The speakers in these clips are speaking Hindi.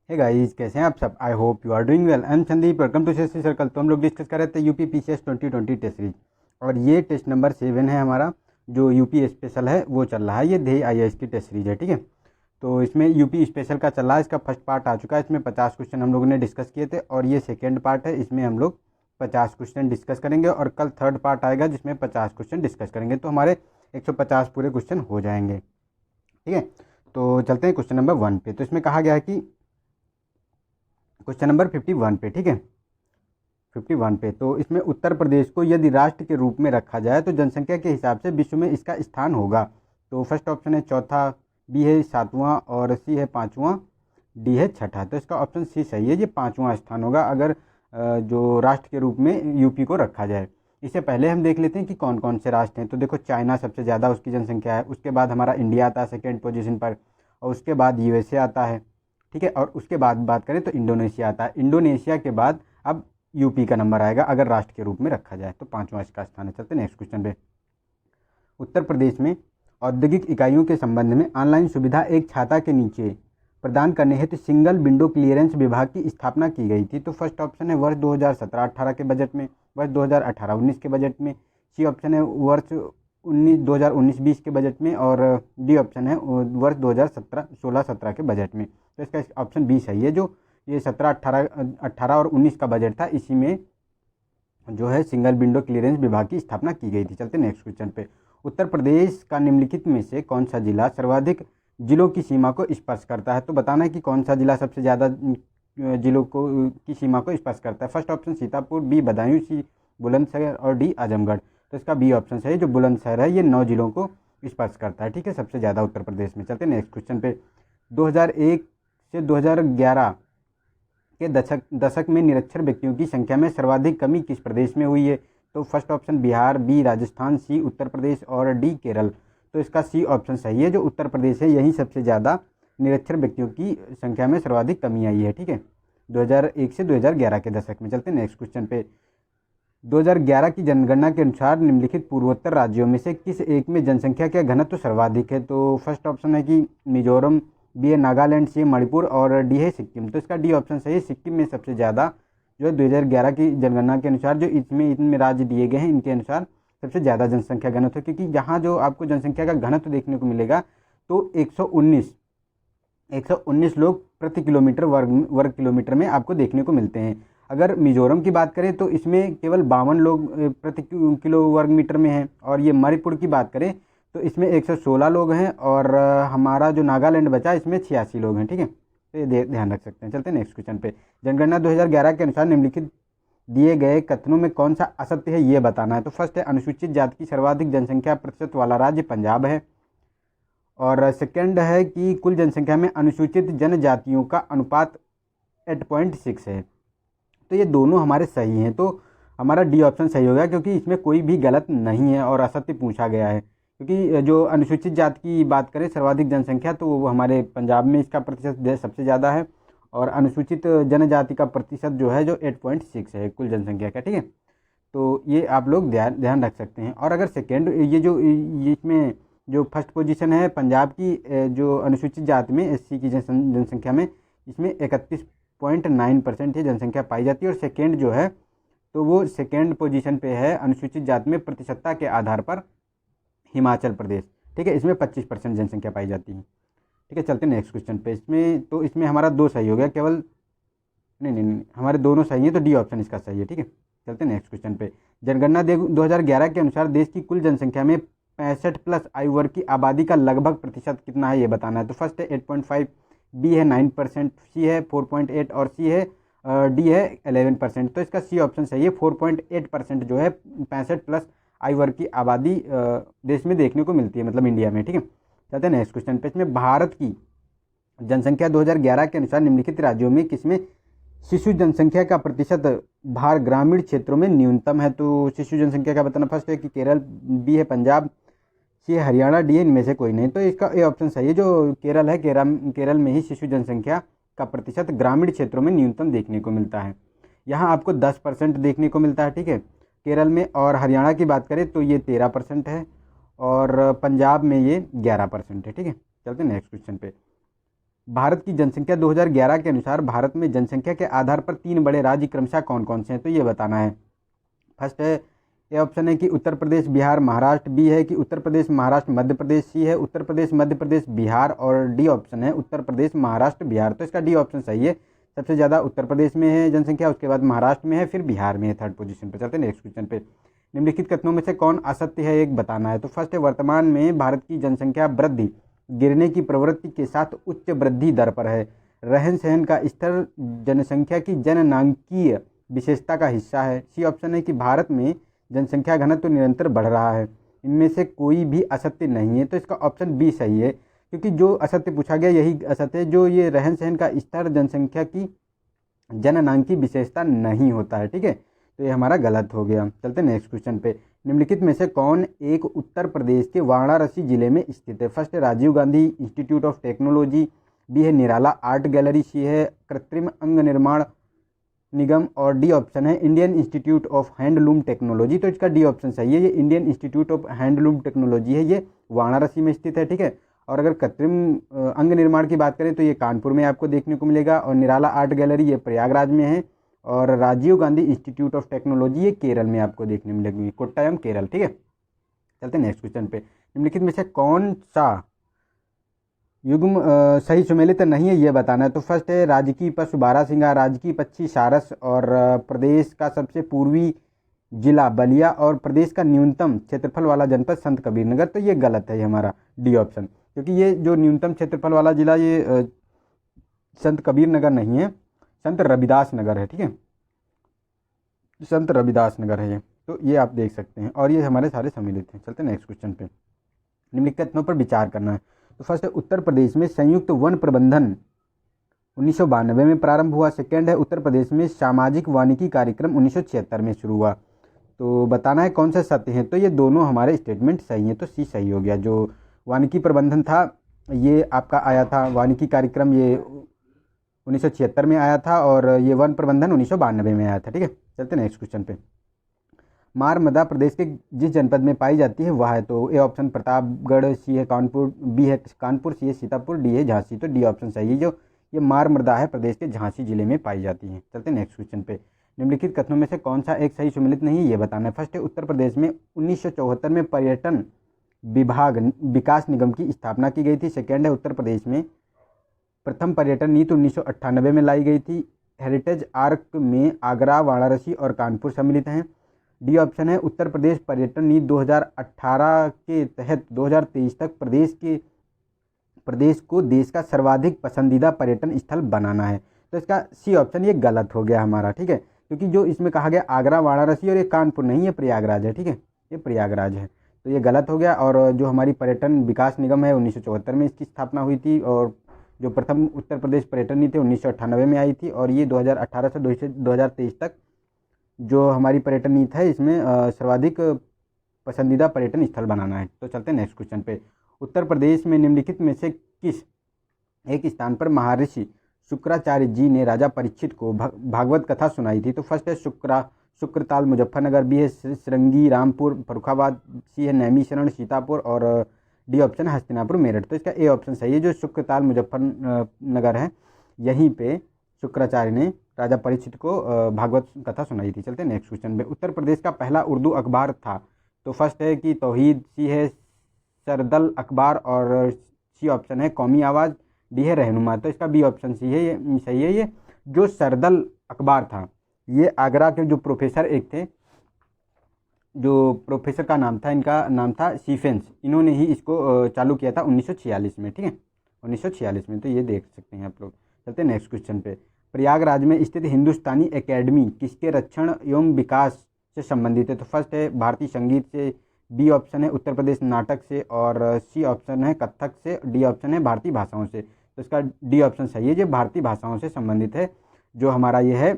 हे गाइस, कैसे हैं आप सब। I hope you are doing well. I am Sandeep, welcome to CSC circle. तो हम लोग डिस्कस कर रहे थे यूपी पीसीएस 2020 टेस्ट सीरीज, और ये टेस्ट नंबर 7 है हमारा। जो यूपी स्पेशल है वो चल रहा है, ये ध्येय आईएएस की टेस्ट सीरीज है, ठीक है। तो इसमें यूपी स्पेशल का चल रहा है, इसका फर्स्ट पार्ट आ चुका है। इसमें 50 क्वेश्चन हम लोगों ने डिस्कस किए थे, और ये सेकेंड पार्ट है, इसमें हम लोग 50 क्वेश्चन डिस्कस करेंगे, और कल थर्ड पार्ट आएगा जिसमें 50 क्वेश्चन डिस्कस करेंगे। तो हमारे 150 पूरे क्वेश्चन हो जाएंगे, ठीक है। तो चलते हैं क्वेश्चन नंबर 1 पे। तो इसमें कहा गया है कि क्वेश्चन नंबर 51 पे, ठीक है, 51 पे। तो इसमें उत्तर प्रदेश को यदि राष्ट्र के रूप में रखा जाए तो जनसंख्या के हिसाब से विश्व में इसका स्थान होगा। तो फर्स्ट ऑप्शन है चौथा, बी है सातवां, और सी है पाँचवां, डी है छठा। तो इसका ऑप्शन सी सही है, ये पाँचवां स्थान होगा अगर जो राष्ट्र के रूप में यूपी को रखा जाए। इससे पहले हम देख लेते हैं कि कौन कौन से राष्ट्र हैं। तो देखो, चाइना सबसे ज़्यादा उसकी जनसंख्या है, उसके बाद हमारा इंडिया आता है सेकेंड पोजीशन पर, और उसके बाद यूएसए आता है, ठीक है। और उसके बाद बात करें तो इंडोनेशिया आता है। इंडोनेशिया के बाद अब यूपी का नंबर आएगा अगर राष्ट्र के रूप में रखा जाए। तो पाँचवां इसका स्थान है। चलते नेक्स्ट क्वेश्चन पे। उत्तर प्रदेश में औद्योगिक इकाइयों के संबंध में ऑनलाइन सुविधा एक छाता के नीचे प्रदान करने हेतु सिंगल विंडो क्लियरेंस विभाग की स्थापना की गई थी। तो फर्स्ट ऑप्शन है वर्ष 2017-18 के बजट में, वर्ष 2018-19 के बजट में, सी ऑप्शन है वर्ष 2019-20 के बजट में, और डी ऑप्शन है वर्ष 2016-17 के बजट में। तो इसका ऑप्शन बी सही है। जो ये 17-18 और 19 का बजट था, इसी में जो है सिंगल विंडो क्लियरेंस विभाग की स्थापना की गई थी। चलते नेक्स्ट क्वेश्चन पे। उत्तर प्रदेश का निम्नलिखित में से कौन सा जिला सर्वाधिक जिलों की सीमा को स्पर्श करता है। तो बताना है कि कौन सा जिला सबसे ज़्यादा जिलों को की सीमा को स्पर्श करता है। First option Sitapur, B Badaun, C Bulandshahr, और डी आजमगढ़। तो इसका बी ऑप्शन सही है। जो बुलंदशहर है ये 9 जिलों को स्पर्श करता है, ठीक है, सबसे ज़्यादा उत्तर प्रदेश में। चलते नेक्स्ट क्वेश्चन पे। 2001 से 2011 के दशक में निरक्षर व्यक्तियों की संख्या में सर्वाधिक कमी किस प्रदेश में हुई है। तो first option Bihar, B Rajasthan, C Uttar Pradesh, और डी केरल। तो इसका सी ऑप्शन सही है। जो उत्तर प्रदेश है यहीं सबसे ज़्यादा निरक्षर व्यक्तियों की संख्या में सर्वाधिक कमी आई है, ठीक है, 2001 से 2011 के दशक में। चलते हैं नेक्स्ट क्वेश्चन पे। 2011 की जनगणना के अनुसार निम्नलिखित पूर्वोत्तर राज्यों में से किस एक में जनसंख्या का घनत्व सर्वाधिक है। तो फर्स्ट ऑप्शन है कि मिजोरम, बी है नागालैंड, सी है मणिपुर, और डी है सिक्किम। तो इसका डी ऑप्शन सही है। सिक्किम में सबसे ज़्यादा जो है 2011 की जनगणना के अनुसार जो इनमें राज्य दिए गए हैं, इनके अनुसार सबसे ज़्यादा जनसंख्या घनत्व, क्योंकि यहाँ जो आपको जनसंख्या का घनत्व देखने को मिलेगा तो 119 लोग प्रति किलोमीटर वर्ग किलोमीटर में आपको देखने को मिलते हैं। अगर मिजोरम की बात करें तो इसमें केवल 52 लोग प्रति किलो वर्ग मीटर में हैं, और ये मणिपुर की बात करें तो इसमें 116 लोग हैं, और हमारा जो नागालैंड बचा इसमें 86 लोग हैं, ठीक है। तो ये ध्यान रख सकते हैं। चलते हैं नेक्स्ट क्वेश्चन पे। जनगणना 2011 के अनुसार निम्नलिखित दिए गए कथनों में कौन सा असत्य है ये बताना है। तो फर्स्ट है अनुसूचित जाति की सर्वाधिक जनसंख्या प्रतिशत वाला राज्य पंजाब है, और सेकंड है कि कुल जनसंख्या में अनुसूचित जनजातियों का अनुपात 8.6 है। तो ये दोनों हमारे सही हैं। तो हमारा डी ऑप्शन सही होगा, क्योंकि इसमें कोई भी गलत नहीं है और असत्य पूछा गया है। क्योंकि जो अनुसूचित जाति की बात करें सर्वाधिक जनसंख्या, तो वो हमारे पंजाब में इसका प्रतिशत सबसे ज़्यादा है, और अनुसूचित जनजाति का प्रतिशत जो है जो 8.6 है कुल जनसंख्या का, ठीक है। तो ये आप लोग ध्यान रख सकते हैं। और अगर सेकेंड ये जो इसमें जो फर्स्ट पोजीशन है पंजाब की जो अनुसूचित जाति में एससी की जनसंख्या में, इसमें 31.9% ये जनसंख्या पाई जाती है। और सेकेंड जो है तो वो सेकेंड पोजीशन पे है अनुसूचित जाति में प्रतिशतता के आधार पर हिमाचल प्रदेश, ठीक है, इसमें 25% जनसंख्या पाई जाती है, ठीक है। चलते हैं नेक्स्ट क्वेश्चन पे। इसमें हमारा 2 सही हो गया, केवल नहीं, हमारे दोनों सही हैं, तो डी ऑप्शन इसका सही है, ठीक है। चलते हैं नेक्स्ट क्वेश्चन पे। जनगणना 2011 के अनुसार देश की कुल जनसंख्या में 65+ आयु वर्ग की आबादी का लगभग प्रतिशत कितना है ये बताना है। तो फर्स्ट है 8.5, बी है 9%, सी है 4.8, और सी है डी है 11%। तो इसका सी ऑप्शन सही है। 4.8% जो है 65+ आयु वर्ग की आबादी देश में देखने को मिलती है, मतलब इंडिया में, ठीक है। चलते हैं नेक्स्ट क्वेश्चन पे। इसमें भारत की जनसंख्या 2011 के अनुसार निम्नलिखित राज्यों में किसमें शिशु जनसंख्या का प्रतिशत भार ग्रामीण क्षेत्रों में न्यूनतम है। तो शिशु जनसंख्या का बताना, फर्स्ट है कि केरल, बी है पंजाब, सी है हरियाणा, डी है इनमें से कोई नहीं। तो इसका ये ऑप्शन सही है। जो केरल है, केरल में ही शिशु जनसंख्या का प्रतिशत ग्रामीण क्षेत्रों में न्यूनतम देखने को मिलता है। यहाँ आपको 10% देखने को मिलता है, ठीक है, केरल में। और हरियाणा की बात करें तो ये 13% है, और पंजाब में ये 11% है, ठीक है। चलते हैं नेक्स्ट क्वेश्चन पे। भारत की जनसंख्या 2011 के अनुसार भारत में जनसंख्या के आधार पर 3 बड़े राज्य क्रमशः कौन कौन से हैं, तो ये बताना है। फर्स्ट है, ए ऑप्शन है कि उत्तर प्रदेश, बिहार, महाराष्ट्र। बी है कि उत्तर प्रदेश, महाराष्ट्र, मध्य प्रदेश। सी है उत्तर प्रदेश, मध्य प्रदेश, बिहार। और डी ऑप्शन है उत्तर प्रदेश, महाराष्ट्र, बिहार। तो इसका डी ऑप्शन सही है। सबसे ज़्यादा उत्तर प्रदेश में है जनसंख्या, उसके बाद महाराष्ट्र में है, फिर बिहार में है थर्ड पोजीशन पर। चलते हैं नेक्स्ट क्वेश्चन पे। निम्नलिखित कथनों में से कौन असत्य है, एक बताना है। तो फर्स्ट है, वर्तमान में भारत की जनसंख्या वृद्धि गिरने की प्रवृत्ति के साथ उच्च वृद्धि दर पर है। रहन सहन का स्तर जनसंख्या की जननांकीय विशेषता का हिस्सा है। सी ऑप्शन है कि भारत में जनसंख्या घनत्व तो निरंतर बढ़ रहा है। इनमें से कोई भी असत्य नहीं है, तो इसका ऑप्शन बी सही है, क्योंकि जो असत्य पूछा गया यही असत्य है। जो ये रहन सहन का स्तर जनसंख्या की जननांकीय विशेषता नहीं होता है, ठीक है, तो ये हमारा गलत हो गया। चलते नेक्स्ट क्वेश्चन पे। निम्नलिखित में से कौन एक उत्तर प्रदेश के वाराणसी जिले में स्थित है। फर्स्ट है Rajiv Gandhi institute of technology. B है निराला आर्ट गैलरी। सी है कृत्रिम अंग निर्माण निगम। और डी ऑप्शन है Indian institute of handloom technology. तो इसका डी ऑप्शन सही है, ये Indian institute of handloom technology है, ये वाराणसी में स्थित है, ठीक है। और अगर कृत्रिम अंग निर्माण की बात करें तो ये कानपुर में आपको देखने को मिलेगा। और निराला आर्ट गैलरी ये प्रयागराज में है। और Rajiv Gandhi institute of technology ये केरल में आपको देखने मिलेगी, कोट्टायम केरल, ठीक है। चलते हैं नेक्स्ट क्वेश्चन पे। निम्नलिखित में से कौन सा युग्म सही सुमेलित नहीं है, ये बताना है। तो फर्स्ट है राजकीय पशु बारहसिंगा, राजकीय पक्षी सारस। और प्रदेश का सबसे पूर्वी जिला बलिया। और प्रदेश का न्यूनतम क्षेत्रफल वाला जनपद संत कबीरनगर। तो ये गलत है, ये हमारा डी ऑप्शन, क्योंकि ये जो न्यूनतम क्षेत्रफल वाला जिला ये संत कबीरनगर नहीं है, संत रविदास नगर है, ठीक है, संत रविदास नगर है ये। तो ये आप देख सकते हैं, और ये हमारे सारे सम्मिलित हैं। चलते हैं नेक्स्ट क्वेश्चन पे। निम्नलिखित कथनों पर विचार करना है। तो फर्स्ट है उत्तर प्रदेश में संयुक्त वन प्रबंधन 1992 में प्रारंभ हुआ। सेकेंड है उत्तर प्रदेश में सामाजिक वानिकी कार्यक्रम 1976 में शुरू हुआ। तो बताना है कौन सा सत्य है। तो ये दोनों हमारे स्टेटमेंट सही हैं, तो सी सही हो गया। जो वानिकी प्रबंधन था ये आपका आया था, वानिकी कार्यक्रम ये 1976 में आया था, और ये वन प्रबंधन 1992 में आया था, ठीक है। चलते नेक्स्ट क्वेश्चन पे। मार मृदा प्रदेश के जिस जनपद में पाई जाती है वह है। तो ए ऑप्शन प्रतापगढ़। सी है कानपुर। बी है कानपुर। सी है सीतापुर। डी है झांसी। तो डी ऑप्शन सही है, जो ये मार मृदा है प्रदेश के झांसी जिले में पाई जाती है। चलते नेक्स्ट क्वेश्चन पे। निम्नलिखित कथनों में से कौन सा एक सही सुमेलित नहीं है, ये बताना है। फर्स्ट है उत्तर प्रदेश में 1974 में पर्यटन विभाग विकास निगम की स्थापना की गई थी। सेकेंड है उत्तर प्रदेश में प्रथम पर्यटन नीति 1998 में लाई गई थी। हेरिटेज आर्क में आगरा, वाराणसी और कानपुर सम्मिलित हैं। डी ऑप्शन है उत्तर प्रदेश पर्यटन नीति 2018 के तहत 2023 तक प्रदेश को देश का सर्वाधिक पसंदीदा पर्यटन स्थल बनाना है। तो इसका सी ऑप्शन ये गलत हो गया हमारा, ठीक है, क्योंकि जो इसमें कहा गया आगरा, वाराणसी और ये कानपुर नहीं, ये प्रयागराज है, ठीक है, ये प्रयागराज है, तो ये गलत हो गया। और जो हमारी पर्यटन विकास निगम है 1974 में इसकी स्थापना हुई थी। और जो प्रथम उत्तर प्रदेश पर्यटन नीति 1998 में आई थी। और ये 2018 से 2023 तक जो हमारी पर्यटन नीति है इसमें सर्वाधिक पसंदीदा पर्यटन स्थल बनाना है। तो चलते हैं नेक्स्ट क्वेश्चन पे। उत्तर प्रदेश में निम्नलिखित में से किस एक स्थान पर महर्षि शुक्राचार्य जी ने राजा परीक्षित को भागवत कथा सुनाई थी। तो फर्स्ट है शुक्रताल मुजफ्फरनगर। बी है श्रृंगी रामपुर फर्रुखाबाद। सी है नैमिषारण्य सीतापुर। और डी ऑप्शन हस्तिनापुर मेरठ। तो इसका ए ऑप्शन सही है, जो शुक्रताल मुजफ्फरनगर है यहीं पे शुक्राचार्य ने राजा परीक्षित को भागवत कथा सुनाई थी। चलते हैं नेक्स्ट क्वेश्चन पे। उत्तर प्रदेश का पहला उर्दू अखबार था। तो फर्स्ट है कि तौहीद। सी है सरदल अखबार। और सी ऑप्शन है कौमी आवाज़। डी है रहनुमा। तो इसका बी ऑप्शन सी है, ये सही है। ये जो सरदल अखबार था ये आगरा के जो प्रोफेसर एक थे, जो प्रोफेसर का नाम था, इनका नाम था स्टीफेंस, इन्होंने ही इसको चालू किया था 1946 में, ठीक है, 1946 में। तो ये देख सकते हैं आप लोग। चलते हैं नेक्स्ट क्वेश्चन पे। प्रयागराज में स्थित हिंदुस्तानी एकेडमी किसके रक्षण एवं विकास से संबंधित है। तो फर्स्ट है भारतीय संगीत से। बी ऑप्शन है उत्तर प्रदेश नाटक से। और सी ऑप्शन है कथक से। डी ऑप्शन है भारतीय भाषाओं से। तो इसका डी ऑप्शन सही है, जो भारतीय भाषाओं से संबंधित है, जो हमारा ये है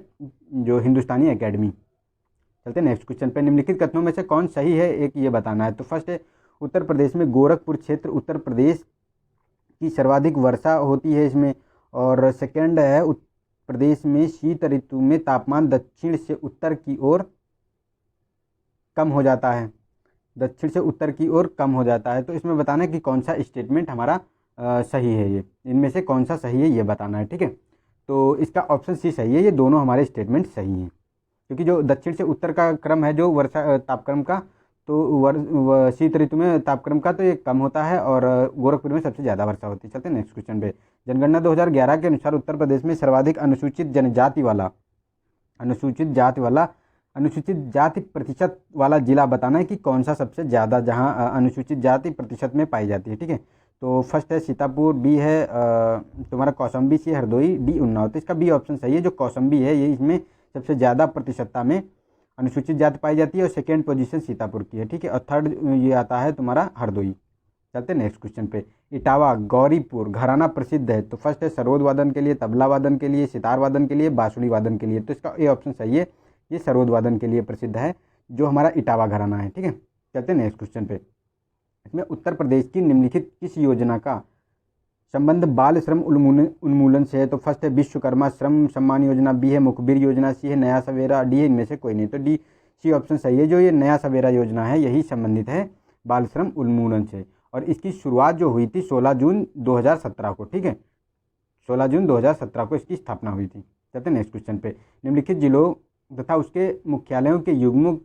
जो हिंदुस्तानी एकेडमी। चलते हैं नेक्स्ट क्वेश्चन पे। निम्नलिखित कथनों में से कौन सही है, एक ये बताना है। तो फर्स्ट है उत्तर प्रदेश में गोरखपुर क्षेत्र उत्तर प्रदेश की सर्वाधिक वर्षा होती है इसमें। और सेकेंड है उत्तर प्रदेश में शीत ऋतु में तापमान दक्षिण से उत्तर की ओर कम हो जाता है, दक्षिण से उत्तर की ओर कम हो जाता है। तो इसमें बताना है कि कौन सा स्टेटमेंट हमारा सही है, ये इनमें से कौन सा सही है ये बताना है, ठीक है। तो इसका ऑप्शन सी सही है, ये दोनों हमारे स्टेटमेंट सही हैं, क्योंकि जो दक्षिण से उत्तर का क्रम है जो वर्षा तापक्रम का, तो शीत ऋतु में तापक्रम का तो ये कम होता है, और गोरखपुर में सबसे ज़्यादा वर्षा होती है। चलते हैं नेक्स्ट क्वेश्चन पे। जनगणना 2011 के अनुसार उत्तर प्रदेश में सर्वाधिक अनुसूचित जाति प्रतिशत वाला जिला बताना है कि कौन सा सबसे ज़्यादा, जहाँ अनुसूचित जाति प्रतिशत में पाई जाती है, ठीक है। तो फर्स्ट है सीतापुर, बी है तुम्हारा कौशाम्बी, सी हरदोई, डी उन्नाव। तो इसका बी ऑप्शन सही है, जो कौशाम्बी है ये इसमें सबसे ज़्यादा प्रतिशतता में अनुसूचित जाति पाई जाती है, और सेकेंड पोजीशन सीतापुर की है, ठीक है। और थर्ड ये आता है तुम्हारा हरदोई। चलते हैं नेक्स्ट क्वेश्चन पे। इटावा गौरीपुर घराना प्रसिद्ध है, तो फर्स्ट है सरोद वादन के लिए, तबला वादन के लिए, सितार वादन के लिए, बांसुरी वादन के लिए। तो इसका ए ऑप्शन सही है, ये सरोद वादन के लिए प्रसिद्ध है जो हमारा इटावा घराना है, ठीक है। चलते हैं नेक्स्ट क्वेश्चन पे। इसमें उत्तर प्रदेश की निम्नलिखित किस योजना का संबंध बाल श्रम उन्मूलन से है? तो फर्स्ट है विश्वकर्मा श्रम सम्मान योजना, बी है मुखबिर योजना, सी है नया सवेरा, डी है इनमें से कोई नहीं। तो डी सी ऑप्शन सही है, जो ये नया सवेरा योजना है यही संबंधित है बाल श्रम उन्मूलन से, और इसकी शुरुआत जो हुई थी 16 जून 2017 को, ठीक है। 16 जून 2017 को इसकी स्थापना हुई थी। चलते नेक्स्ट क्वेश्चन पे। निम्नलिखित जिलों तथा उसके मुख्यालयों के युग्म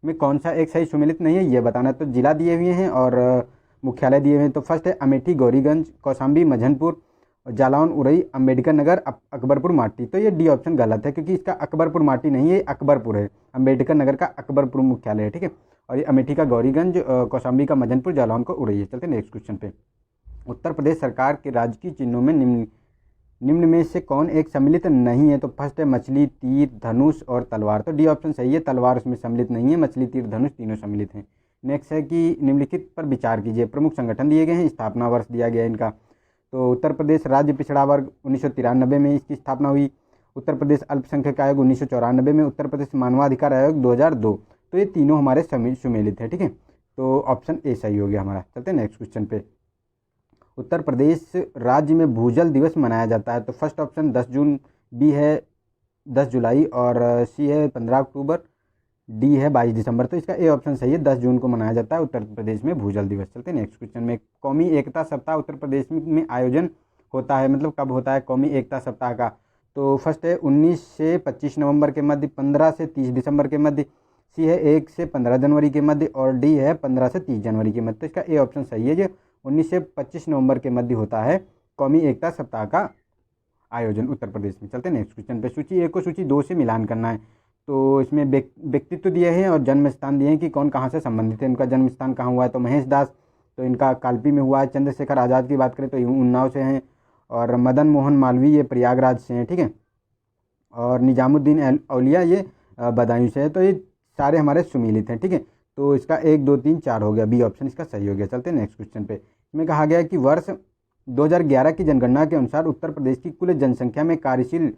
में कौन सा एक सही सुमेलित नहीं है ये बताना है। तो जिला दिए हुए हैं और मुख्यालय दिए हुए हैं। तो फर्स्ट है अमेठी, गौरीगंज, कौशाम्बी, मझनपुर, जालौन, उरई, अम्बेडकर नगर, अकबरपुर माटी। तो ये डी ऑप्शन गलत है, क्योंकि इसका अकबरपुर माटी नहीं है, अकबरपुर है। अम्बेडकर नगर का अकबरपुर मुख्यालय है, ठीक है। और ये अमेठी का गौरीगंज, कौशाम्बी का मझनपुर, जालौन का उरई है। चलते नेक्स्ट क्वेश्चन पे। उत्तर प्रदेश सरकार के राजकीय चिन्हों में निम्न में से कौन एक सम्मिलित नहीं है? तो फर्स्ट है मछली, तीर, धनुष और तलवार। तो डी ऑप्शन सही है, तलवार उसमें सम्मिलित नहीं है, मछली, तीर, धनुष तीनों सम्मिलित हैं। नेक्स्ट है कि निम्नलिखित पर विचार कीजिए। प्रमुख संगठन दिए गए हैं, स्थापना वर्ष दिया गया है इनका। तो उत्तर प्रदेश राज्य पिछड़ा वर्ग 1993 में इसकी स्थापना हुई। उत्तर प्रदेश अल्पसंख्यक आयोग 1994 में। उत्तर प्रदेश मानवाधिकार आयोग 2002। तो ये तीनों हमारे सुमेलित है, ठीक है। तो ऑप्शन ए सही हो गया हमारा। चलते हैं नेक्स्ट क्वेश्चन पे। उत्तर प्रदेश राज्य में भूजल दिवस मनाया जाता है। तो फर्स्ट ऑप्शन 10 जून, बी है 10 जुलाई, और सी है 15 अक्टूबर, डी है 22 दिसंबर। तो इसका ए ऑप्शन सही है, 10 जून को मनाया जाता है उत्तर प्रदेश में भूजल दिवस। चलते हैं नेक्स्ट क्वेश्चन में। कौमी एकता सप्ताह उत्तर प्रदेश में आयोजन होता है, मतलब कब होता है कौमी एकता सप्ताह का? तो फर्स्ट है 19 से 25 नवंबर के मध्य, 15 से 30 दिसंबर के मध्य, सी है 1 से 15 जनवरी के मध्य, और डी है 15 से 30 जनवरी के मध्य। तो इसका ए ऑप्शन सही है, जो 19 से 25 नवंबर के मध्य होता है कौमी एकता सप्ताह का आयोजन उत्तर प्रदेश में। चलते हैं नेक्स्ट क्वेश्चन पे। सूची 1 को सूची 2 से मिलान करना है। तो इसमें व्यक्तित्व दिए हैं और जन्म स्थान दिए हैं कि कौन कहाँ से संबंधित है। इनका जन्म स्थान कहाँ हुआ है? तो महेश दास, तो इनका कालपी में हुआ है। चंद्रशेखर आज़ाद की बात करें तो उन्नाव से हैं, और मदन मोहन मालवीय ये प्रयागराज से हैं, ठीक है। और निजामुद्दीन औलिया ये बदायूं से है। तो ये सारे हमारे सुमेलित हैं, ठीक है। तो इसका 1 2 3 4 हो गया, बी ऑप्शन इसका सही हो गया। चलते हैं नेक्स्ट क्वेश्चन पे। इसमें कहा गया है कि वर्ष 2011 की जनगणना के अनुसार उत्तर प्रदेश की कुल जनसंख्या में कार्यशील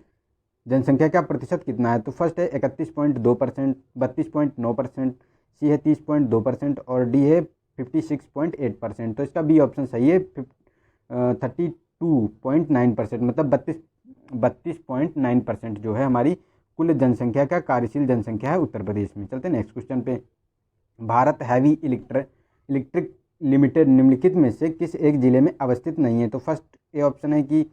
जनसंख्या का प्रतिशत कितना है? तो फर्स्ट है 31.2%, 32.9%, सी है 30.2%, और डी है 56.8%। तो इसका बी ऑप्शन सही है, 32.9%, मतलब 32.9% जो है हमारी कुल जनसंख्या का कार्यशील जनसंख्या है उत्तर प्रदेश में। चलते हैं नेक्स्ट क्वेश्चन पे। भारत हैवी इलेक्ट्रिक लिमिटेड निम्नलिखित में से किस एक जिले में अवस्थित नहीं है? तो फर्स्ट ए ऑप्शन है कि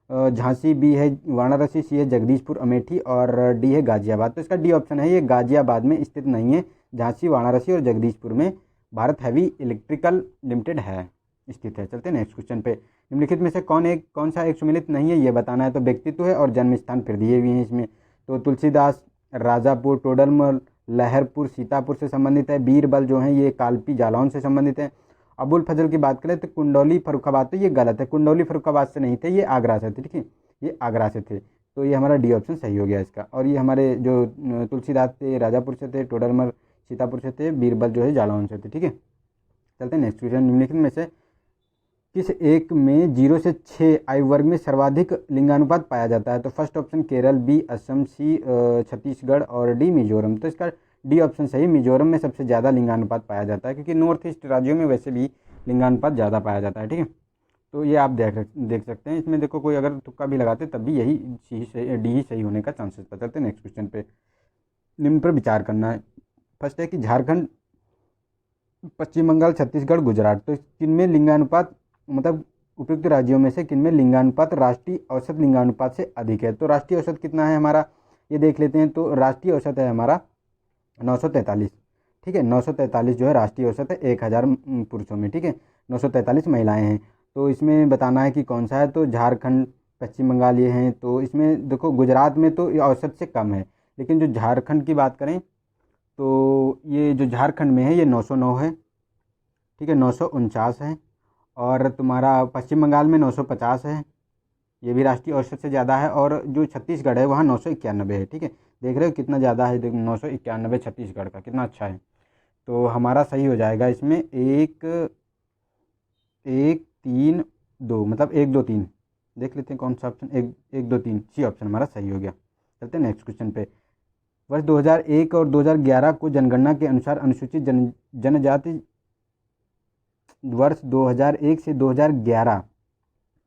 झांसी, बी है वाराणसी, सी है जगदीशपुर अमेठी, और डी है गाजियाबाद। तो इसका डी ऑप्शन है, ये गाजियाबाद में स्थित नहीं है। झांसी, वाराणसी और जगदीशपुर में भारत हैवी इलेक्ट्रिकल लिमिटेड है स्थित है। चलते हैं नेक्स्ट क्वेश्चन पे। निम्नलिखित में से कौन सा एक सुमेलित नहीं है ये बताना है। तो व्यक्तित्व है और जन्म स्थान फिर दिए हुए हैं इसमें। तो तुलसीदास राजापुर, टोडरमल, लहरपुर सीतापुर से संबंधित है। बीरबल जो हैं ये कालपी जालौन से संबंधित है। अबुल फजल की बात करें तो कुंडौली फर्रुखाबाद, तो ये गलत है, कुंडौली फर्रुखाबाद से नहीं थे, ये आगरा से थे, ठीक है, ये आगरा से थे। तो ये हमारा डी ऑप्शन सही हो गया इसका। और ये हमारे जो तुलसीदास थे राजापुर से थे, टोडरमल सीतापुर से थे, बीरबल जो है जालौन से थे, ठीक है। चलते हैं नेक्स्ट क्वेश्चन। निम्नलिखित में से किस एक में 0 से 6 आयु वर्ग में सर्वाधिक लिंगानुपात पाया जाता है? तो first option Kerala, B Assam, C Chhattisgarh, और डी मिजोरम। तो इसका डी ऑप्शन सही, मिजोरम में सबसे ज़्यादा लिंगानुपात पाया जाता है, क्योंकि नॉर्थ ईस्ट राज्यों में वैसे भी लिंगानुपात ज़्यादा पाया जाता है, ठीक है। तो ये आप देख सकते हैं। इसमें देखो कोई अगर तुक्का भी लगाते तब भी यही डी ही सही होने का चांसेस था। चलते हैं नेक्स्ट क्वेश्चन पे। निम्न पर विचार करना है। फर्स्ट है कि झारखंड, पश्चिम बंगाल, छत्तीसगढ़, गुजरात, तो किनमें लिंगानुपात मतलब उपयुक्त राज्यों में से किनमें लिंगानुपात राष्ट्रीय औसत लिंगानुपात से अधिक है? तो राष्ट्रीय औसत कितना है हमारा, ये देख लेते हैं। तो राष्ट्रीय औसत है हमारा 943, ठीक है। 943 जो है राष्ट्रीय औसत है 1000 पुरुषों में, ठीक है। 943 महिलाएं हैं। तो इसमें बताना है कि कौन सा है, तो झारखंड, पश्चिम बंगाल ये हैं। तो इसमें देखो गुजरात में तो ये औसत से कम है, लेकिन जो झारखंड की बात करें तो ये जो झारखंड में है ये 909 है, ठीक है, 949 है। और तुम्हारा पश्चिम बंगाल में 950 है, ये भी राष्ट्रीय औसत से ज़्यादा है। और जो छत्तीसगढ़ है वहाँ 991 है, ठीक है। देख रहे हो कितना ज़्यादा है, देखो 991 छत्तीसगढ़ का, कितना अच्छा है। तो हमारा सही हो जाएगा इसमें 1 1 3 2, मतलब 1 2 3। देख लेते हैं कौन सा ऑप्शन, 1 1 2 3 सी ऑप्शन हमारा सही हो गया। चलते हैं नेक्स्ट क्वेश्चन पे। वर्ष 2001 और 2011 को जनगणना के अनुसार अनुसूचित जनजाति, वर्ष 2001 से 2011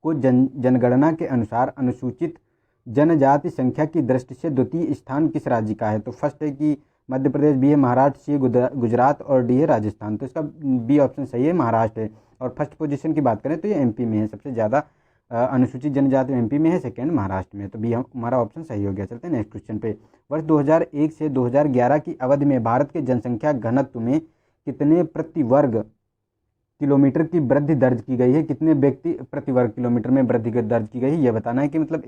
को जनगणना के अनुसार अनुसूचित जनजाति संख्या की दृष्टि से द्वितीय स्थान किस राज्य का है? तो फर्स्ट है कि मध्य प्रदेश, बी है महाराष्ट्र, सी है गुजरात और डी है राजस्थान। तो इसका बी ऑप्शन सही है, महाराष्ट्र है। और फर्स्ट पोजीशन की बात करें तो ये एमपी में है, सबसे ज़्यादा अनुसूचित जनजाति एमपी में है, सेकेंड महाराष्ट्र में है। तो बी हमारा ऑप्शन सही हो गया। चलते हैं नेक्स्ट क्वेश्चन पे। वर्ष 2001 से 2011 की अवधि में भारत के जनसंख्या घनत्व में कितने प्रति वर्ग किलोमीटर की वृद्धि दर्ज की गई है? कितने व्यक्ति प्रति वर्ग किलोमीटर में वृद्धि दर्ज की गई है, ये बताना है कि मतलब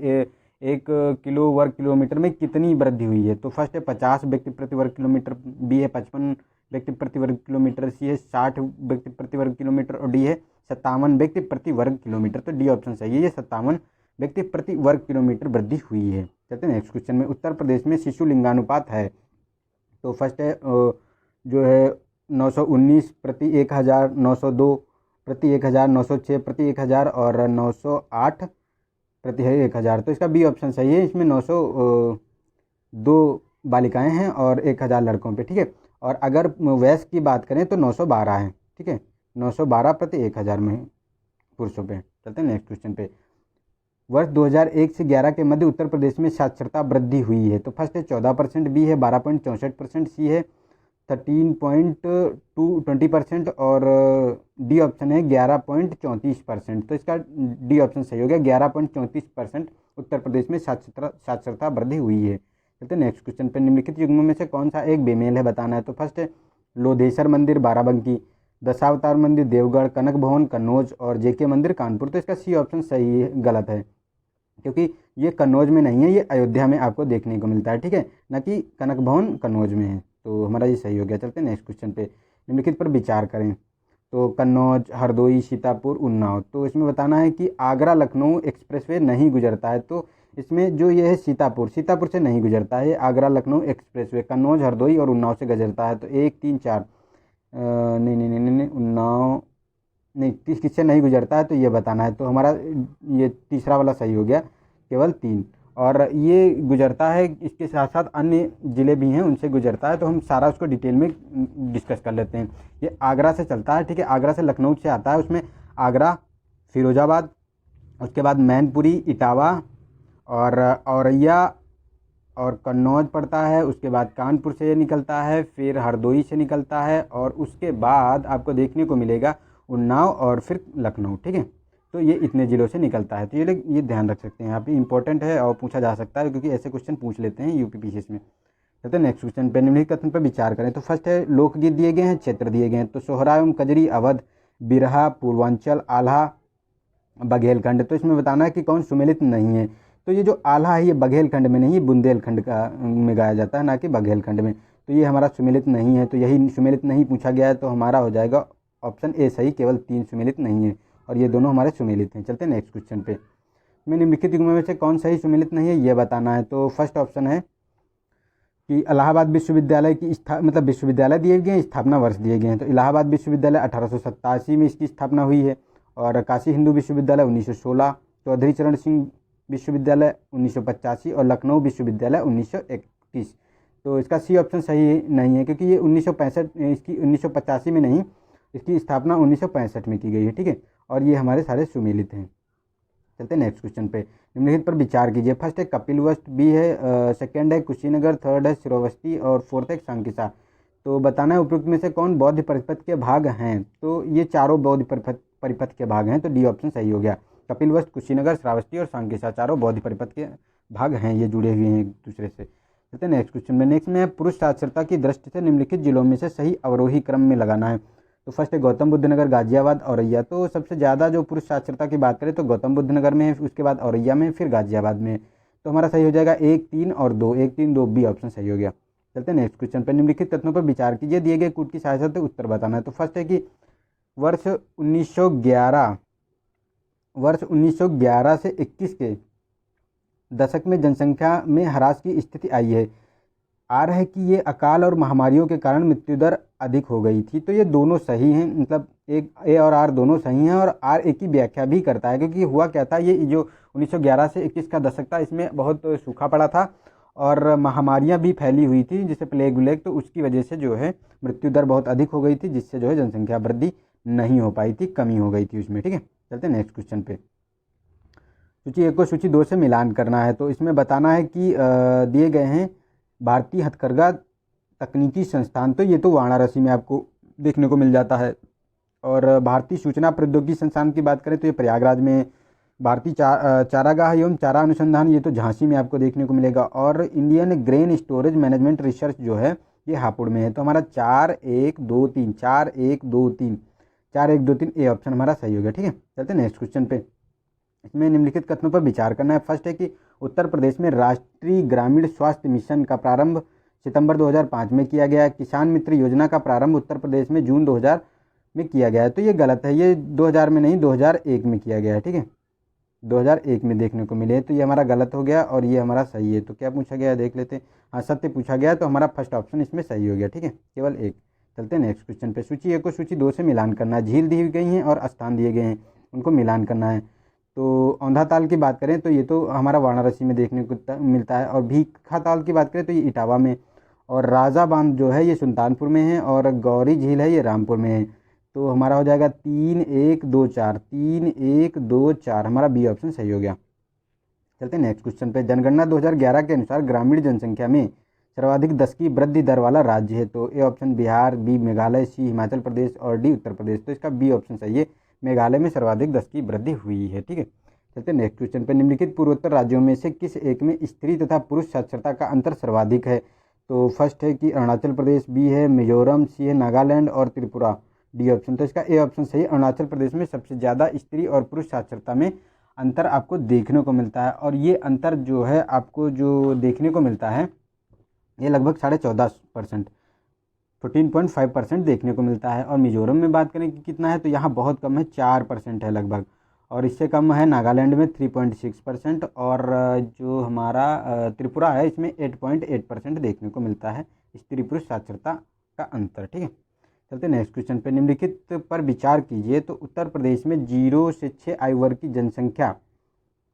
एक किलो वर्ग किलोमीटर में कितनी वृद्धि हुई है। तो फर्स्ट है 50 व्यक्ति प्रति वर्ग किलोमीटर, बी है 55 व्यक्ति प्रति वर्ग किलोमीटर, सी है 60 व्यक्ति प्रति वर्ग किलोमीटर और डी है 57 व्यक्ति प्रति वर्ग किलोमीटर। तो डी ऑप्शन सही है, ये 57 व्यक्ति प्रति वर्ग किलोमीटर वृद्धि हुई है। चलते हैं नेक्स्ट क्वेश्चन में। उत्तर प्रदेश में शिशु लिंगानुपात है, तो फर्स्ट है जो है 919 प्रति 1000, 902 प्रति 1000, 906 प्रति 1000 और 908 प्रति 1000। तो इसका बी ऑप्शन सही है। इसमें 902 बालिकाएं हैं और 1000 लड़कों पे, ठीक है। और अगर वयस्क की बात करें तो 912 है, ठीक है, 912 प्रति 1000 में पुरुषों पे। चलते हैं नेक्स्ट क्वेश्चन पे। वर्ष 2001 से 11 के मध्य उत्तर प्रदेश में साक्षरता वृद्धि हुई है। तो फर्स्ट है 14%, बी है 12.64%, सी है 13.20% और डी ऑप्शन है 11.34%। तो इसका डी ऑप्शन सही हो गया, 11.34% उत्तर प्रदेश में साक्षरता वृद्धि हुई है। चलते नेक्स्ट क्वेश्चन पर। निम्नलिखित युग्मों में से कौन सा एक बेमेल है, बताना है। तो फर्स्ट है लोधेसर मंदिर बाराबंकी, दशावतार मंदिर देवगढ़, कनक भवन कन्नौज और जेके मंदिर कानपुर। तो इसका सी ऑप्शन सही है, गलत है, क्योंकि ये कन्नौज में नहीं है, ये अयोध्या में आपको देखने को मिलता है, ठीक है, न कि कनक भवन कन्नौज में है। तो हमारा ये सही हो गया। चलते हैं नेक्स्ट क्वेश्चन पे। निम्नलिखित पर विचार करें। तो कन्नौज, हरदोई, सीतापुर, उन्नाव। तो इसमें बताना है कि आगरा लखनऊ एक्सप्रेसवे नहीं गुजरता है। तो इसमें जो ये है सीतापुर से नहीं गुजरता है, आगरा लखनऊ एक्सप्रेसवे कन्नौज, हरदोई और उन्नाव से गुजरता है। तो 1 3 4 नहीं, उन्नाव नहीं, किससे नहीं गुजरता है, तो ये बताना है। तो हमारा ये तीसरा वाला सही हो गया, केवल 3। और ये गुजरता है, इसके साथ साथ अन्य ज़िले भी हैं उनसे गुजरता है। तो हम सारा उसको डिटेल में डिस्कस कर लेते हैं। ये आगरा से चलता है, ठीक है, आगरा से लखनऊ से आता है। उसमें आगरा, फिरोजाबाद, उसके बाद मैनपुरी, इटावा और औरैया और कन्नौज पड़ता है। उसके बाद कानपुर से निकलता है, फिर हरदोई से निकलता है और उसके बाद आपको देखने को मिलेगा उन्नाव और फिर लखनऊ, ठीक है। तो ये इतने ज़िलों से निकलता है। तो ये ध्यान रख सकते हैं, यहाँ पे इंपॉर्टेंट है और पूछा जा सकता है, क्योंकि ऐसे क्वेश्चन पूछ लेते हैं यूपीपीसीएस में। चलते हैं नेक्स्ट क्वेश्चन पे। निम्नलिखित कथन पर विचार करें। तो फर्स्ट है लोकगीत दिए गए हैं, क्षेत्र दिए गए हैं। तो सोहरा एवं कजरी अवध, बिरहा पूर्वांचल, आल्हा बघेलखंड। तो इसमें बताना है कि कौन सुमेलित नहीं है। तो ये जो आल्हा है ये बघेलखंड में नहीं, ये बुंदेलखंड का में गाया जाता है, ना कि बघेलखंड में। तो ये हमारा सुमेलित नहीं है, तो यही सुमेलित नहीं पूछा गया है। तो हमारा हो जाएगा ऑप्शन ए सही, केवल 3 सुमेलित नहीं है और ये दोनों हमारे सुमेलित हैं। चलते हैं नेक्स्ट क्वेश्चन पे। में निम्नलिखित युग्मों में से कौन सही सुमेलित नहीं है, ये बताना है। तो फर्स्ट ऑप्शन है कि इलाहाबाद विश्वविद्यालय की मतलब विश्वविद्यालय दिए गए हैं, स्थापना वर्ष दिए गए हैं। तो इलाहाबाद विश्वविद्यालय 1887 में इसकी स्थापना हुई है और काशी हिंदू विश्वविद्यालय 1916, चौधरी चरण सिंह विश्वविद्यालय 1985 और लखनऊ विश्वविद्यालय 1931। तो इसका सी ऑप्शन सही नहीं है, क्योंकि ये 1965 इसकी 1985 में नहीं, इसकी स्थापना 1965 में की गई है, ठीक है। और ये हमारे सारे सुमेलित हैं। चलते हैं नेक्स्ट क्वेश्चन पे। निम्नलिखित पर विचार कीजिए। फर्स्ट है कपिलवस्तु, बी है सेकंड है कुशीनगर, थर्ड है श्रावस्ती और फोर्थ है सांकिसा। तो बताना है उपयुक्त में से कौन बौद्ध परिपथ के भाग हैं। तो ये चारों बौद्ध परिपथ के भाग हैं, तो डी ऑप्शन सही हो गया। कपिलवस्तु, कुशीनगर, श्रावस्ती और सांकेसा चारों बौद्ध परिपथ के भाग हैं, ये जुड़े हुए हैं एक दूसरे से। चलते हैं नेक्स्ट क्वेश्चन में। नेक्स्ट में है पुरुष साक्षरता की दृष्टि से निम्नलिखित जिलों में से सही अवरोही क्रम में लगाना है। तो फर्स्ट है गौतम बुद्ध नगर, गाजियाबाद, औरैया। तो सबसे ज़्यादा जो पुरुष साक्षरता की बात करें तो गौतम बुद्ध नगर में है, उसके बाद औरैया में, फिर गाजियाबाद में। तो हमारा सही हो जाएगा 1, 3 और 2, 1, 3, 2 बी ऑप्शन सही हो गया। चलते हैं नेक्स्ट क्वेश्चन पर। निम्नलिखित कथनों पर विचार कीजिए, दिए गए कूट की सहायता से उत्तर बताना है। तो फर्स्ट है कि वर्ष 1911 से 21 के दशक में जनसंख्या में ह्रास की स्थिति आई है। आर है कि ये अकाल और महामारियों के कारण मृत्यु दर अधिक हो गई थी। तो ये दोनों सही हैं, मतलब एक ए और आर दोनों सही हैं, और आर ए की व्याख्या भी करता है, क्योंकि हुआ क्या था, ये जो 1911 से 21 का दशक था, इसमें बहुत सूखा पड़ा था और महामारियां भी फैली हुई थी, जैसे प्लेग व्लेग। तो उसकी वजह से जो है मृत्यु दर बहुत अधिक हो गई थी, जिससे जो है जनसंख्या वृद्धि नहीं हो पाई थी, कमी हो गई थी उसमें। ठीक है, चलते हैं नेक्स्ट क्वेश्चन पे। सूची 1 को सूची 2 से मिलान करना है। तो इसमें बताना है कि दिए गए हैं भारतीय हथकरघा तकनीकी संस्थान, तो ये तो वाराणसी में आपको देखने को मिल जाता है। और भारतीय सूचना प्रौद्योगिकी संस्थान की बात करें तो ये प्रयागराज में। भारतीय चारागाह एवं चारा अनुसंधान, ये तो झांसी में आपको देखने को मिलेगा। और Indian grain storage management research जो है ये हापुड़ में है। तो हमारा 4, 1, 2, 3, 4, 1, 2, 3, 4, 1, 2, 3 ए ऑप्शन हमारा सही हो गया। ठीक है, चलते हैं नेक्स्ट क्वेश्चन पे। इसमें निम्नलिखित कथनों पर विचार करना है। फर्स्ट है कि उत्तर प्रदेश में राष्ट्रीय ग्रामीण स्वास्थ्य मिशन का प्रारंभ सितंबर 2005 में किया गया। किसान मित्र योजना का प्रारंभ उत्तर प्रदेश में जून 2000 में किया गया है। तो ये गलत है, ये 2000 में नहीं 2001 में किया गया है। ठीक है, 2001 में देखने को मिले, तो ये हमारा गलत हो गया और ये हमारा सही है। तो क्या पूछा गया है देख लेते हैं। हाँ, सत्य पूछा गया, तो हमारा फर्स्ट ऑप्शन इसमें सही हो गया। ठीक है, केवल एक। चलते हैं नेक्स्ट क्वेश्चन पे। सूची 1 को सूची 2 से मिलान करना है। झील दी गई हैं और स्थान दिए गए हैं, उनको मिलान करना है। तो औंधा ताल की बात करें तो ये तो हमारा वाराणसी में देखने को मिलता है। और भीखा ताल की बात करें तो ये इटावा में। और राजा बांध जो है ये सुल्तानपुर में है। और गौरी झील है ये रामपुर में है। तो हमारा हो जाएगा 3, 1, 2, 4, 3, 1, 2, 4, हमारा बी ऑप्शन सही हो गया। चलते हैं नेक्स्ट क्वेश्चन पे। जनगणना 2011 के अनुसार ग्रामीण जनसंख्या में सर्वाधिक 10 की वृद्धि दर वाला राज्य है। तो A option Bihar, B Meghalaya, C Himachal Pradesh और डी उत्तर प्रदेश। तो इसका बी ऑप्शन सही है, मेघालय में सर्वाधिक 10 की वृद्धि हुई है। ठीक है, चलते हैं नेक्स्ट क्वेश्चन पे। निम्नलिखित पूर्वोत्तर राज्यों में से किस एक में स्त्री तथा पुरुष साक्षरता का अंतर सर्वाधिक है। तो फर्स्ट है कि अरुणाचल प्रदेश, बी है मिजोरम, सी है नागालैंड और त्रिपुरा, डी ऑप्शन। तो इसका ए ऑप्शन सही है, अरुणाचल प्रदेश में सबसे ज़्यादा स्त्री और पुरुष साक्षरता में अंतर आपको देखने को मिलता है। और ये अंतर जो है आपको जो देखने को मिलता है ये लगभग 14.5%, 14.5% देखने को मिलता है। और मिजोरम में बात करें कि कितना है तो यहाँ बहुत कम है, 4% है लगभग। और इससे कम है नागालैंड में 3.6%। और जो हमारा त्रिपुरा है इसमें 8.8% देखने को मिलता है स्त्री पुरुष साक्षरता का अंतर। ठीक है, चलते नेक्स्ट क्वेश्चन पे। निम्नलिखित पर विचार कीजिए। तो उत्तर प्रदेश में 0 से 6 आयु वर्ग की जनसंख्या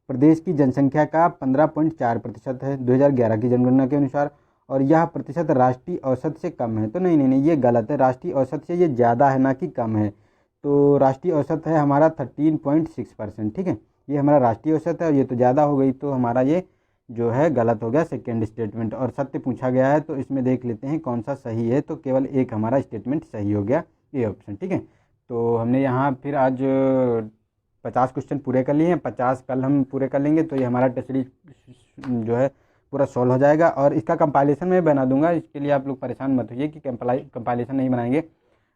प्रदेश की जनसंख्या का 15.4% है 2011 की जनगणना के अनुसार। और यह प्रतिशत राष्ट्रीय औसत से कम है। तो नहीं, ये गलत है, राष्ट्रीय औसत से ये ज़्यादा है ना कि कम है। तो राष्ट्रीय औसत है हमारा 13.6%। ठीक है, ये हमारा राष्ट्रीय औसत है और ये तो ज़्यादा हो गई, तो हमारा ये जो है गलत हो गया सेकेंड स्टेटमेंट। और सत्य पूछा गया है तो इसमें देख लेते हैं कौन सा सही है। तो केवल एक हमारा स्टेटमेंट सही हो गया, ये ऑप्शन। ठीक है, तो हमने यहाँ फिर आज 50 क्वेश्चन पूरे कर लिए हैं, 50 कल हम पूरे कर लेंगे। तो ये हमारा टेस्ट सीरीज जो है पूरा सॉल्व हो जाएगा। और इसका कंपाइलेशन मैं बना दूंगा, इसके लिए आप लोग परेशान मत होइए कि कंपाइलेशन नहीं बनाएंगे।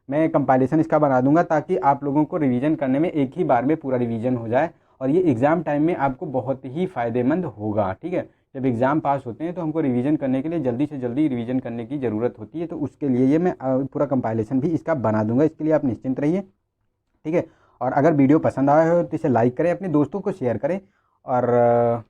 मैं कंपाइलेशन इसका बना दूंगा ताकि आप लोगों को रिवीजन करने में एक ही बार में पूरा रिवीजन हो जाए। और ये एग्ज़ाम टाइम में आपको बहुत ही फ़ायदेमंद होगा। ठीक है, जब एग्ज़ाम पास होते हैं तो हमको रिवीजन करने के लिए जल्दी से जल्दी रिवीजन करने की ज़रूरत होती है। तो उसके लिए ये मैं पूरा कंपाइलेशन भी इसका बना दूंगा, इसके लिए आप निश्चिंत रहिए। ठीक है, और अगर वीडियो पसंद आया हो तो इसे लाइक करें, अपने दोस्तों को शेयर करें। और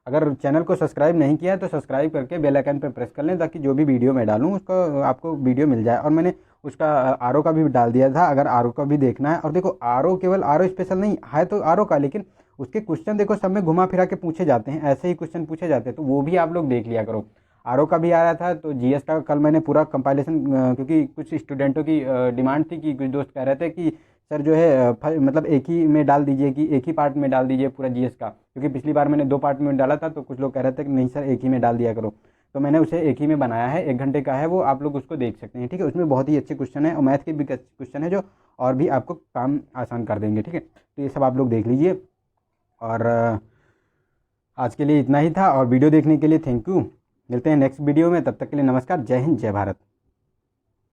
अगर चैनल को सब्सक्राइब नहीं किया है तो सब्सक्राइब करके बेल आइकन पर प्रेस कर लें, ताकि जो भी वीडियो मैं डालूँ उसका आपको वीडियो मिल जाए। और मैंने उसका आरओ का भी डाल दिया था, अगर आरओ का भी देखना है। और देखो आरओ केवल आरओ स्पेशल नहीं है, तो आरओ का, लेकिन उसके क्वेश्चन देखो सब में घुमा फिरा के पूछे जाते हैं, ऐसे ही क्वेश्चन पूछे जाते हैं, तो वो भी आप लोग देख लिया करो। आरओ का भी आ रहा था, तो जीएस का कल मैंने पूरा कंपाइलेशन, क्योंकि कुछ स्टूडेंटों की डिमांड थी कि कुछ दोस्त कह रहे थे कि सर जो है मतलब एक ही में डाल दीजिए, कि एक ही पार्ट में डाल दीजिए पूरा जीएस का, क्योंकि पिछली बार मैंने 2 पार्ट में डाला था। तो कुछ लोग कह रहे थे कि नहीं सर एक ही में डाल दिया करो। तो मैंने उसे एक ही में बनाया है, 1 घंटे का है वो, आप लोग उसको देख सकते हैं। ठीक है, उसमें बहुत ही अच्छे क्वेश्चन है और मैथ के भी क्वेश्चन है जो और भी आपको काम आसान कर देंगे। ठीक है, तो ये सब आप लोग देख लीजिए। और आज के लिए इतना ही था और वीडियो देखने के लिए थैंक यू। मिलते हैं नेक्स्ट वीडियो में, तब तक के लिए नमस्कार। जय हिंद, जय भारत।